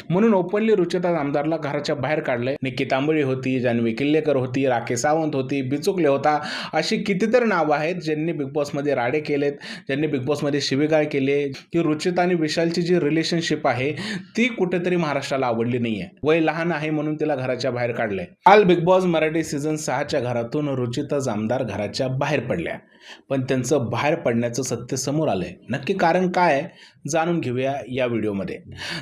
म्हणून ओपनली रुचिता जामदारला घराच्या बाहेर काढलंय. निक्की तांबळी होती, जान्हवी किल्लेकर होती, राखी सावंत होती, बिचुकले होता, अशी कितीतरी नावं आहेत ज्यांनी बिग बॉसमध्ये राडे केलेत, ज्यांनी बिग बॉसमध्ये शिवीगाळ केले. की रुचिता आणि विशालची जी रिलेशनशिप आहे ती कुठेतरी महाराष्ट्राला आवडली नाहीये. वय लहान आहे म्हणून तिला घराच्या बाहेर काढलंय. काल बिग बॉस मराठी सीझन 6च्या घरातून रुचिता जामदार घराच्या बाहेर पडल्या, पण त्यांचं बाहेर पडण्याचं सत्य समोर आलंय. नक्की कारण काय आहे जाणून घेऊया या व्हिडिओमध्ये.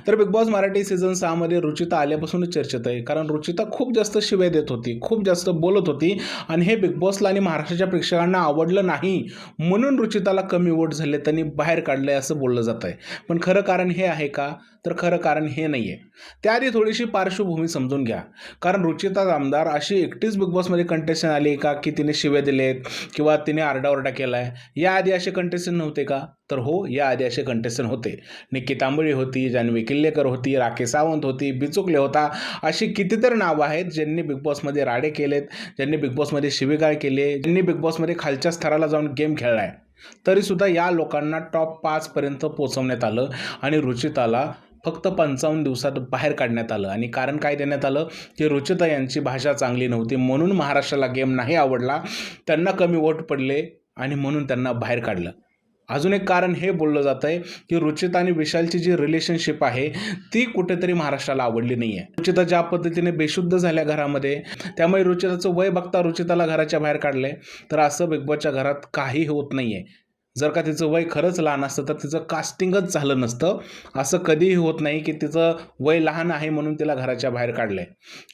तर बिग बॉस मराठी सीझन 6 मध्ये रुचिता आल्यापासूनच चर्चेत आहे, कारण रुचिता खूप जास्त शिव्या देत होती, खूप जास्त बोलत होती आणि हे बिग बॉसला आणि महाराष्ट्राच्या प्रेक्षकांना आवडलं नाही, म्हणून रुचिताला कमी वोट झाले, त्यांनी बाहेर काढलंय असं बोललं जात आहे. पण खरं कारण हे आहे का? तर खरं कारण हे नाही आहे. त्याआधी थोडीशी पार्श्वभूमी समजून घ्या. कारण रुचिता जामदार अशी एकटीच बिग बॉसमध्ये कंटेस्टंट आली का की तिने शिव्या दिलेत किंवा तिने आरडाओरडा केलाय? याआधी असे कंटेस्टंट नव्हते का? तर हो, याआधी असे कंटेस्टंट होते. निक्की तांबळी होती, जान्हवी किल्लेकर होती, राखी सावंत होती, बिचुकले होता, अशी कितीतरी नावं आहेत ज्यांनी बिग बॉसमध्ये राडे केलेत, ज्यांनी बिग बॉसमध्ये शिवीगाळ केले, ज्यांनी बिग बॉसमध्ये खालच्या स्तराला जाऊन गेम खेळलाय. तरीसुद्धा या लोकांना टॉप 5 पर्यंत पोहोचवण्यात आलं आणि रुचिताला फक्त 55 दिवसात बाहेर काढण्यात आलं. आणि कारण काय देण्यात आलं की रुचिता यांची भाषा चांगली नव्हती, म्हणून महाराष्ट्राला गेम नाही आवडला, त्यांना कमी वोट पडले आणि म्हणून त्यांना बाहेर काढलं. अजून एक कारण हे बोललं जात आहे की रुचिता आणि विशालची जी रिलेशनशिप आहे ती कुठेतरी महाराष्ट्राला आवडली नाही आहे. रुचिता ज्या पद्धतीने बेशुद्ध झाल्या घरामध्ये, त्यामुळे रुचिताचं वय बघता रुचिताला घराच्या बाहेर काढलंय. तर असं बिग बॉसच्या घरात काही होत नाही आहे. जर का तिचं वय खरंच लहान असतं तर तिचं कास्टिंगच झालं नसतं. असं कधीही होत नाही की तिचं वय लहान आहे म्हणून तिला घराच्या बाहेर काढलंय.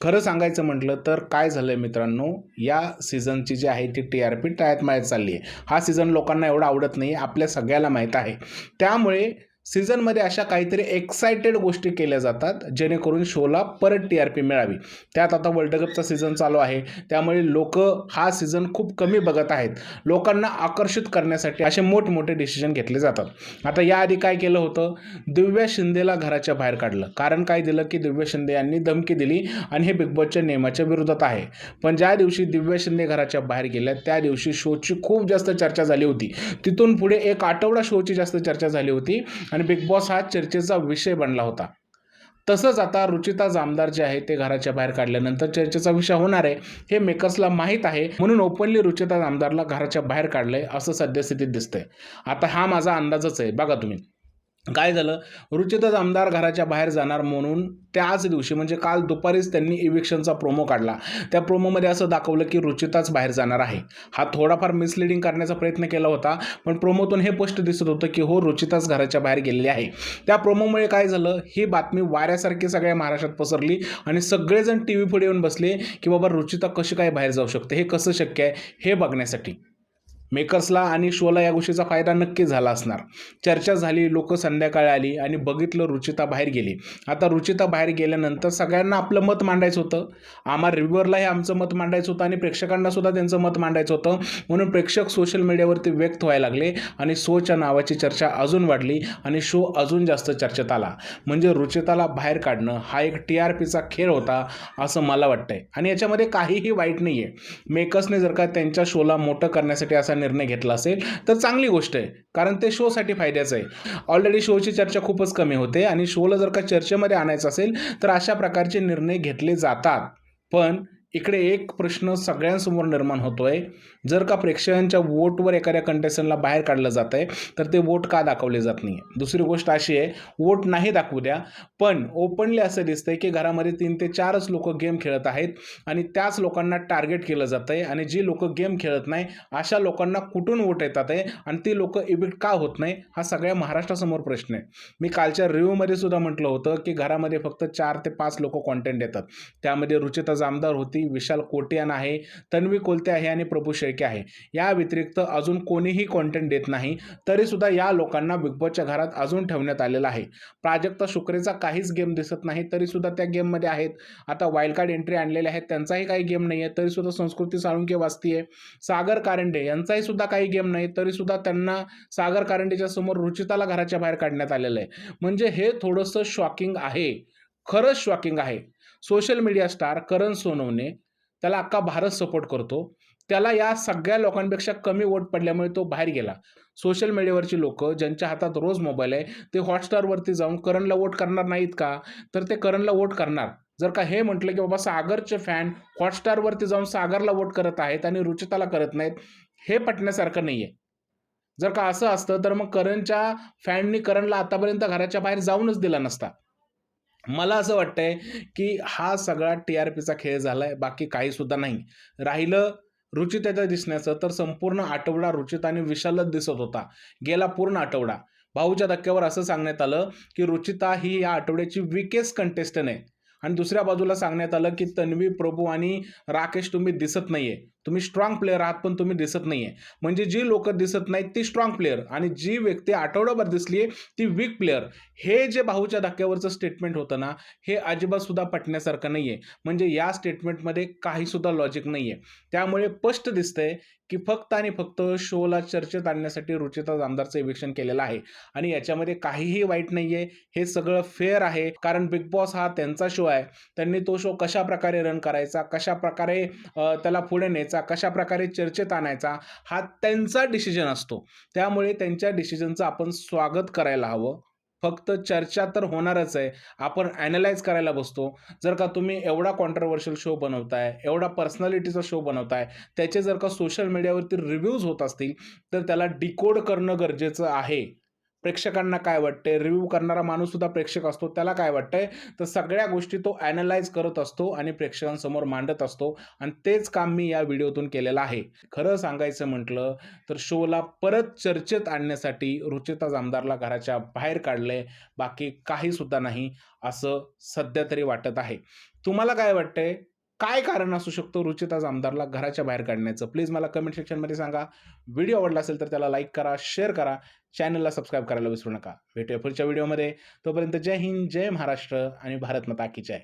खरं सांगायचं म्हटलं तर काय झालंय मित्रांनो, या सीझनची जी आहे ती TRP टाळ्यात माळ्यात चालली आहे. हा सीझन लोकांना एवढा आवडत नाही, आपल्या सगळ्याला माहीत आहे. त्यामुळे सीझनमध्ये अशा काहीतरी एक्सायटेड गोष्टी केल्या जातात जेणेकरून शोला परत TRP मिळावी. त्यात आता वर्ल्ड कपचा सीझन चालू आहे, त्यामुळे लोक हा सीझन खूप कमी बघत आहेत. लोकांना आकर्षित करण्यासाठी असे मोठमोठे डिसिजन घेतले जातात. आता याआधी काय केलं होतं, दिव्या शिंदेला घराच्या बाहेर काढलं. कारण काय दिलं की दिव्या शिंदे यांनी धमकी दिली आणि हे बिग बॉसच्या नियमाच्या विरोधात आहे. पण ज्या दिवशी दिव्या शिंदे घराच्या बाहेर गेल्या त्या दिवशी शोची खूप जास्त चर्चा झाली होती. तिथून पुढे एक आठवडा शोची जास्त चर्चा झाली होती आणि बिग बॉस हा चर्चेचा विषय बनला होता. तसंच आता रुचिता जामदार जे आहे ते घराच्या बाहेर काढल्यानंतर चर्चेचा विषय होणार आहे हे मेकर्सला माहीत आहे, म्हणून ओपनली रुचिता जामदारला घराच्या बाहेर काढलंय असं सद्यस्थितीत दिसतंय. आता हा माझा अंदाजच आहे. बघा तुम्ही काय झालं, रुचिता जामदार घराच्या बाहेर जाणार म्हणून त्याच दिवशी म्हणजे काल दुपारीच त्यांनी इविक्शनचा प्रोमो काढला. त्या प्रोमोमध्ये असं दाखवलं की रुचिताच बाहेर जाणार आहे. हा थोडाफार मिसलिडिंग करण्याचा प्रयत्न केला होता, पण प्रोमोतून हे स्पष्ट दिसत होतं की हो, रुचिताच घराच्या बाहेर गेलेली आहे. त्या प्रोमोमुळे काय झालं, ही बातमी वाऱ्यासारखी सगळ्या महाराष्ट्रात पसरली आणि सगळेजण TV पुढे येऊन बसले की बाबा रुचिता कशी काय बाहेर जाऊ शकते, हे कसं शक्य आहे हे बघण्यासाठी. मेकर्सला आणि शोला या गोष्टीचा फायदा नक्की झाला असणार. चर्चा झाली, लोक संध्याकाळी आली आणि बघितलं रुचिता बाहेर गेली. आता रुचिता बाहेर गेल्यानंतर सगळ्यांना आपलं मत मांडायचं होतं, आम्हा रिव्ह्यूअरलाही आमचं मत मांडायचं होतं आणि प्रेक्षकांना सुद्धा त्यांचं मत मांडायचं होतं. म्हणून प्रेक्षक सोशल मीडियावरती व्यक्त व्हायला लागले आणि शोच्या नावाची चर्चा अजून वाढली आणि शो अजून जास्त चर्चेत आला. म्हणजे रुचिताला बाहेर काढणं हा एक TRPचा खेळ होता असं मला वाटतंय आणि याच्यामध्ये काहीही वाईट नाही आहे. मेकर्सने जर का त्यांच्या शोला मोठं करण्यासाठी असा निर्णय घेतला असेल तर चांगली गोष्ट आहे, कारण ते शोसाठी फायद्याचं आहे. ऑलरेडी शोची चर्चा खूपच कमी होते आणि शोला जर का चर्चेमध्ये आणायचं असेल तर अशा प्रकारचे निर्णय घेतले जातात. पण इकडे एक प्रश्न सगळ्यांसमोर निर्माण होतोय, जर का प्रेक्षकांच्या वोटवर एखाद्या कंटेस्टंटला बाहेर काढलं जात आहे तर ते वोट का दाखवले जात नाही? दुसरी गोष्ट अशी आहे, वोट नाही दाखवू द्या, पण ओपनली असं दिसतंय की घरामध्ये 3 ते 4च लोक गेम खेळत आहेत आणि त्याच लोकांना टार्गेट केलं जात आहे आणि जी लोक गेम खेळत नाही अशा लोकांना कुठून वोट येतात आहे आणि ती लोक इविक्ट का होत नाही, हा सगळ्या महाराष्ट्रासमोर प्रश्न आहे. मी कालच्या रिव्ह्यूमध्ये सुद्धा म्हटलं होतं की घरामध्ये फक्त 4 ते 5 लोक कॉन्टेंट येतात. त्यामध्ये रुचिता जामदार होती, विशाल कोटियान आहे, तन्वी कोलते आहे आणि प्रभू शेळके आहे. या व्यतिरिक्त अजून कोणीही कॉन्टेंट देत नाही. तरी सुद्धा या लोकांना बिग बॉसच्या घरात अजून ठेवण्यात आलेलं आहे. प्राजक्ता शुक्रेचा काहीच गेम दिसत नाही, तरी सुद्धा त्या गेममध्ये आहेत. आता वाईल्ड कार्ड एंट्री आणलेले आहेत, त्यांचाही काही गेम नाही आहे, तरी सुद्धा संस्कृती साळुंके वाचतीये. सागर कारंडे यांचाही सुद्धा काही गेम नाही, तरी सुद्धा त्यांना सागर कारंडेच्या समोर रुचिताला घराच्या बाहेर काढण्यात आलेलं आहे. म्हणजे हे थोडंसं शॉकिंग आहे, खरंच शॉकिंग आहे. सोशल मीडिया स्टार करण सोनवणे, त्याला अख्खा भारत सपोर्ट करतो, त्याला या सगळ्या लोकांपेक्षा कमी वोट पडल्यामुळे तो बाहेर गेला. सोशल मीडियावरची लोकं ज्यांच्या हातात रोज मोबाईल आहे, ते हॉटस्टारवरती जाऊन करणला वोट करणार नाहीत का? तर ते करणला वोट करणार. जर का हे म्हटलं, की बाबा सागरचे फॅन हॉटस्टारवरती जाऊन सागरला वोट करत आहेत आणि रुचिताला करत नाहीत, हे पटण्यासारखं नाहीये. जर का असं असतं, तर मग करणच्या फॅननी करणला आतापर्यंत घराच्या बाहेर जाऊनच दिला नसता. मला असं वाटतंय, की हा सगळा टी-आर-पीचा खेळ झालाय, बाकी काही सुद्धा नाही. राहिलं रुचितेचं दिसण्याचं, तर संपूर्ण आठवडा रुचिता आणि विशालच दिसत होता. गेला पूर्ण आठवडा. भाऊच्या धक्क्यावर असं सांगण्यात आलं, की रुचिता ही या आठवड्याची वीकेस्ट कंटेस्टंट आहे आणि दुसऱ्या बाजूला सांगण्यात आलं, की तन्वी, प्रभू आणि राकेश तुम्ही दिसत नाहीये. तुम्ही स्ट्राँग प्लेयर आहात, पण तुम्ही दिसत नाहीये. म्हणजे जी लोकं दिसत नाहीत ती स्ट्राँग प्लेयर आणि जी व्यक्ती आठवडाभर दिसली ती वीक प्लेयर. हे जे भाऊच्या धक्क्यावरचं स्टेटमेंट होतं ना, हे अजिबात सुद्धा पटण्यासारखं नाहीये. म्हणजे या स्टेटमेंटमध्ये काही सुद्धा लॉजिक नाहीये. त्यामुळे स्पष्ट दिसतंय, की फक्त आणि फक्त शोला चर्चेत आणण्यासाठी रुचिता जामदारचं इविक्शन केलेलं आहे आणि याच्यामध्ये काहीही वाईट नाहीये. हे सगळं फेअर आहे. कारण बिग बॉस हा त्यांचा शो आहे. त्यांनी तो शो कशाप्रकारे रन करायचा, कशाप्रकारे त्याला पुढे न्यायचा, कशाप्रकारे चर्चेत आणायचा, हा त्यांचा डिसिजन असतो. त्यामुळे त्यांच्या डिसिजनचं आपण स्वागत करायला हवं. फक्त चर्चा तर होणारच आहे. आपण ॲनलाईज करायला बसतो. जर का तुम्ही एवढा कॉन्ट्रोव्हर्शियल शो बनवताय, एवढा पर्सनॅलिटीचा शो बनवताय, त्याचे जर का सोशल मीडियावरती रिव्ह्यूज होत असतील, तर त्याला डिकोड करणं गरजेचं आहे. प्रेक्षकांना काय वाटतंय, रिव्ह्यू करणारा माणूससुद्धा प्रेक्षक असतो. त्याला काय वाटतंय, तर सगळ्या गोष्टी तो ॲनलाईज करत असतो आणि प्रेक्षकांसमोर मांडत असतो आणि तेच काम मी या व्हिडिओतून केलेलं आहे. खरं सांगायचं म्हटलं, तर शोला परत चर्चेत आणण्यासाठी रुचिता जामदारला घराच्या बाहेर काढलंय. बाकी काहीसुद्धा नाही, असं सध्या तरी वाटत आहे. तुम्हाला काय वाटतंय? काय कारण असू शकतो रुचिता जामदारला घराच्या बाहेर काढण्याचं? प्लीज मला कमेंट सेक्शनमध्ये सांगा. व्हिडिओ आवडला असेल तर त्याला लाईक करा, शेअर करा. चॅनलला सबस्क्राईब करायला विसरू नका. भेटूया पुढच्या व्हिडिओमध्ये. तोपर्यंत जय हिंद, जय महाराष्ट्र आणि भारत माता की जय.